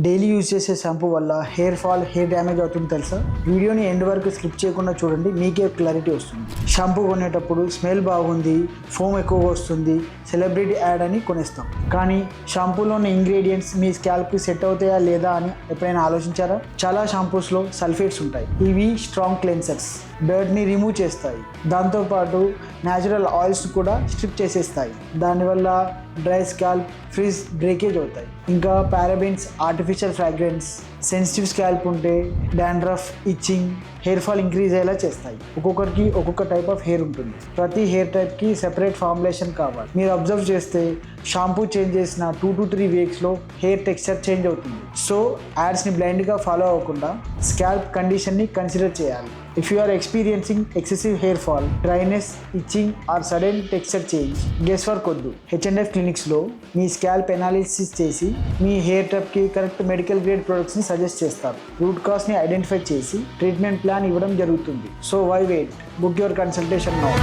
Daily use చేసే shampoo వల్ల hair fall, hair damage అవుతుంది తెలుసా? వీడియోని ఎండ్ వరకు స్కిప్ చేయకుండా చూడండి, మీకే క్లారిటీ వస్తుంది. షాంపూ కొనేటప్పుడు స్మెల్ బాగుంది, ఫోమ్ ఎక్కువగా వస్తుంది, సెలబ్రిటీ యాడ్ అని కొనేస్తాం. కానీ షాంపూలో ఉన్న ఇంగ్రీడియంట్స్ మీ స్కాల్ప్కి సెట్ అవుతాయా లేదా అని ఎప్పుడైనా ఆలోచించారా? చాలా షాంపూస్లో సల్ఫేట్స్ ఉంటాయి. ఇవి స్ట్రాంగ్ క్లెన్సర్స్, డర్ట్ని రిమూవ్ చేస్తాయి. దాంతోపాటు న్యాచురల్ ఆయిల్స్ కూడా స్ట్రిప్ చేసేస్తాయి. దానివల్ల డ్రై స్కాల్ప్, ఫ్రిజ్, బ్రేకేజ్ అవుతాయి. ఇంకా parabens, artificial fragrance, sensitive scalp ఉంటే dandruff, itching, hair fall increase అయ్యేలా చేస్తాయి. ఒక్కొక్కరికి ఒక్కొక్క టైప్ ఆఫ్ హెయిర్ ఉంటుంది. ప్రతి హెయిర్ టైప్కి సెపరేట్ ఫార్ములేషన్ కావాలి. మీరు అబ్జర్వ్ చేస్తే షాంపూ చేంజ్ చేసిన 2 to 3 వీక్స్లో హెయిర్ టెక్స్చర్ చేంజ్ అవుతుంది. సో యాడ్స్ని బ్లైండ్గా ఫాలో అవ్వకుండా స్కాల్ప్ కండిషన్ని కన్సిడర్ చేయాలి. If you are experiencing excessive hair fall, dryness, itching or sudden texture change, guess work వద్దు. H&F క్లినిక్స్లో మీ స్కాల్ప్ ఎనాలిసిస్ చేసి మీ హెయిర్ టైప్కి కరెక్ట్ మెడికల్ గ్రేడ్ ప్రొడక్ట్స్ని సజెస్ట్ చేస్తారు. రూట్ కాజ్ని ఐడెంటిఫై చేసి ట్రీట్మెంట్ ప్లాన్ ఇవ్వడం జరుగుతుంది. So why wait? Book your consultation now.